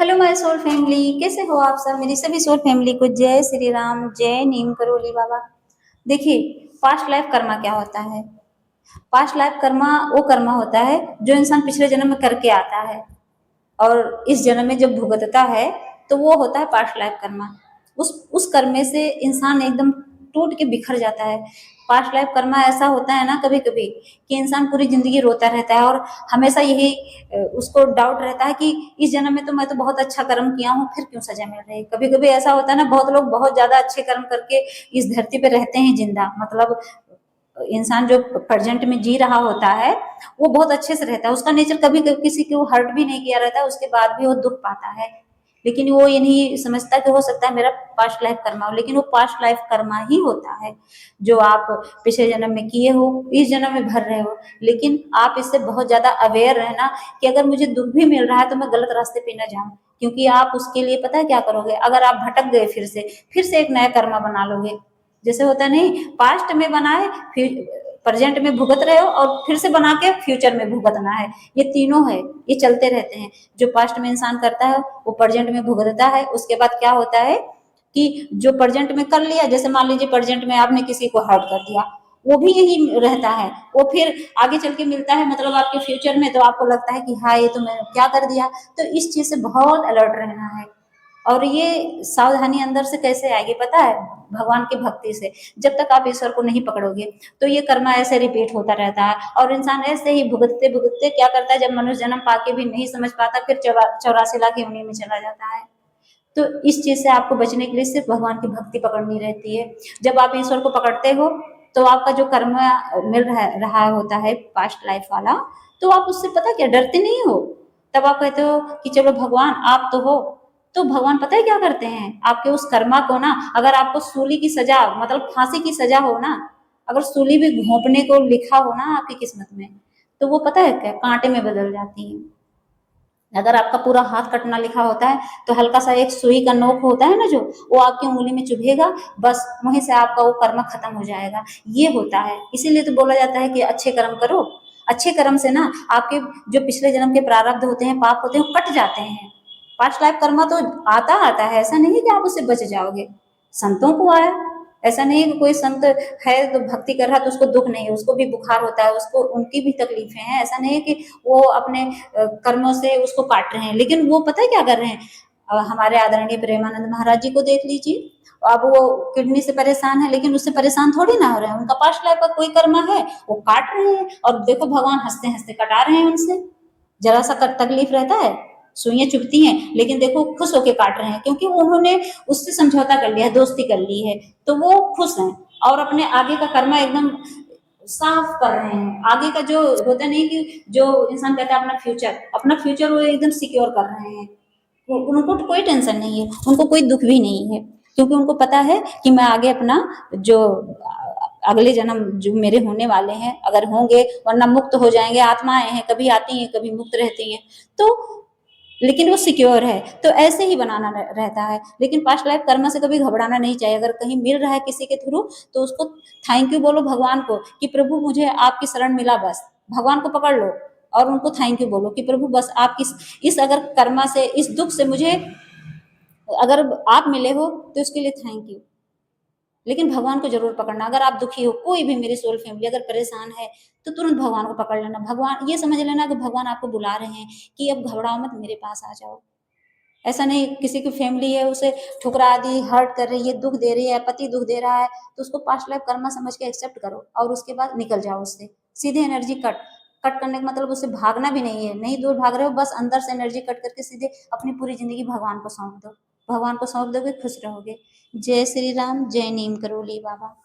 Hello my soul family, कैसे हो आप सब। मेरी सभी सोल फैमिली को जय श्री राम, जय नीम करोली बाबा। देखिए, पास्ट लाइफ कर्मा क्या होता है। पास्ट लाइफ कर्मा वो कर्मा होता है जो इंसान पिछले जन्म में करके आता है और इस जन्म में जब भुगतता है तो वो होता है पास्ट लाइफ कर्मा। उस कर्मे से इंसान एकदम टूट के बिखर जाता है। पास्ट लाइफ कर्मा ऐसा होता है ना कभी कभी कि इंसान पूरी जिंदगी रोता रहता है और हमेशा यही उसको डाउट रहता है कि इस जन्म में तो मैं तो बहुत अच्छा कर्म किया हूँ, फिर क्यों सजा मिल रही है। कभी कभी ऐसा होता है ना, बहुत लोग बहुत ज्यादा अच्छे कर्म करके इस धरती पे रहते हैं जिंदा, मतलब इंसान जो प्रेजेंट में जी रहा होता है वो बहुत अच्छे से रहता है, उसका नेचर कभी कभी किसी को हर्ट भी नहीं किया रहता है, उसके बाद भी वो दुख पाता है। लेकिन वो ये नहीं समझता कि हो सकता है मेरा पास्ट लाइफ कर्मा हो, लेकिन वो पास्ट लाइफ कर्मा ही होता है जो आप पिछले जन्म में किए हो, इस जन्म में भर रहे हो। लेकिन आप इससे बहुत ज्यादा अवेयर रहना कि अगर मुझे दुख भी मिल रहा है तो मैं गलत रास्ते पे न जाऊं, क्योंकि आप उसके लिए पता है क्या करोगे। अगर आप भटक गए फिर से एक नया कर्मा बना लोगे। जैसे होता नहीं, पास्ट में बनाए फिर प्रेजेंट में भुगत रहे हो और फिर से बना के फ्यूचर में भुगतना है। ये तीनों है, ये चलते रहते हैं। जो पास्ट में इंसान करता है वो प्रेजेंट में भुगतता है, उसके बाद क्या होता है कि जो प्रेजेंट में कर लिया, जैसे मान लीजिए प्रेजेंट में आपने किसी को हर्ट कर दिया, वो भी यही रहता है, वो फिर आगे चल के मिलता है, मतलब आपके फ्यूचर में, तो आपको लगता है कि हाँ ये तो मैंने क्या कर दिया। तो इस चीज से बहुत अलर्ट रहना है। और ये सावधानी अंदर से कैसे आएगी पता है, भगवान की भक्ति से। जब तक आप ईश्वर को नहीं पकड़ोगे तो ये कर्मा ऐसे रिपीट होता रहता है और इंसान ऐसे ही भुगतते भुगतते क्या करता है, जब मनुष्य जन्म पाके भी नहीं समझ पाता फिर 84 लाख योनि में चला जाता है। तो इस चीज से आपको बचने के लिए सिर्फ भगवान की भक्ति पकड़नी रहती है। जब आप ईश्वर को पकड़ते हो तो आपका जो कर्म मिल रहा होता है पास्ट लाइफ वाला, तो आप उससे पता क्या डरते नहीं हो। तब आप कहते हो कि चलो भगवान आप तो हो। तो भगवान पता है क्या करते हैं, आपके उस कर्मा को ना, अगर आपको सूली की सजा मतलब फांसी की सजा हो ना, अगर सूली भी घोंपने को लिखा हो ना आपकी किस्मत में, तो वो पता है क्या कांटे में बदल जाती है। अगर आपका पूरा हाथ कटना लिखा होता है तो हल्का सा एक सुई का नोक होता है ना, जो वो आपकी उंगली में चुभेगा, बस वहीं से आपका वो कर्म खत्म हो जाएगा। ये होता है, इसीलिए तो बोला जाता है कि अच्छे कर्म करो। अच्छे कर्म से ना आपके जो पिछले जन्म के प्रारब्ध होते हैं, पाप होते हैं, वो कट जाते हैं। पास्ट लाइफ कर्मा तो आता आता है, ऐसा नहीं है कि आप उससे बच जाओगे। संतों को आया, ऐसा नहीं है कि कोई संत है तो भक्ति कर रहा है तो उसको दुख नहीं है, उसको भी बुखार होता है, उसको उनकी भी तकलीफें हैं। ऐसा नहीं है कि वो अपने कर्मों से उसको काट रहे हैं, लेकिन वो पता है क्या कर रहे हैं। हमारे आदरणीय प्रेमानंद महाराज जी को देख लीजिए, अब वो किडनी से परेशान है लेकिन उससे परेशान थोड़ी ना हो रहे हैं, उनका पास्ट लाइफ का कोई कर्मा है, वो काट रहे हैं और देखो भगवान हंसते हंसते कटा रहे हैं उनसे। जरा सा तकलीफ रहता है, सुइयां चुभती हैं, लेकिन देखो खुश होके काट रहे हैं, क्योंकि उन्होंने उससे समझौता कर लिया है, दोस्ती कर ली है, तो वो खुश हैं और अपने आगे का कर्मा एकदम साफ कर रहे हैं। आगे का जो होता नहीं कि जो इंसान कहता है अपना फ्यूचर वो एकदम सिक्योर कर रहे हैं। उनको तो कोई टेंशन नहीं है, उनको कोई दुख भी नहीं है, क्योंकि उनको पता है कि मैं आगे अपना जो अगले जन्म जो मेरे होने वाले हैं, अगर होंगे, वरना मुक्त हो जाएंगे, आत्माएं हैं, कभी आती हैं कभी मुक्त रहती हैं, तो लेकिन वो सिक्योर है। तो ऐसे ही बनाना रहता है। लेकिन पास्ट लाइफ कर्म से कभी घबराना नहीं चाहिए। अगर कहीं मिल रहा है किसी के थ्रू तो उसको थैंक यू बोलो भगवान को कि प्रभु मुझे आपकी शरण मिला, बस भगवान को पकड़ लो और उनको थैंक यू बोलो कि प्रभु बस आप इस अगर कर्मा से, इस दुख से मुझे अगर आप मिले हो तो इसके लिए थैंक यू। लेकिन भगवान को जरूर पकड़ना। अगर आप दुखी हो, कोई भी मेरी सोल फैमिली अगर परेशान है, तो तुरंत भगवान को पकड़ लेना। भगवान ये समझ लेना कि भगवान आपको बुला रहे हैं कि अब घबराओ मत, मेरे पास आ जाओ। ऐसा नहीं किसी की फैमिली है उसे ठुकरा दी, हर्ट कर रही है, दुख दे रही है, पति दुख दे रहा है, तो उसको पास्ट लाइफ कर्मा समझ के एक्सेप्ट करो और उसके बाद निकल जाओ उससे। सीधे एनर्जी कट। कट करने का मतलब उससे भागना भी नहीं है, नहीं दूर भाग रहे हो, बस अंदर से एनर्जी कट करके सीधे अपनी पूरी जिंदगी भगवान को सौंप दो। भगवान को सौंप दोगे, खुश रहोगे। जय श्री राम, जय नीम करोली बाबा।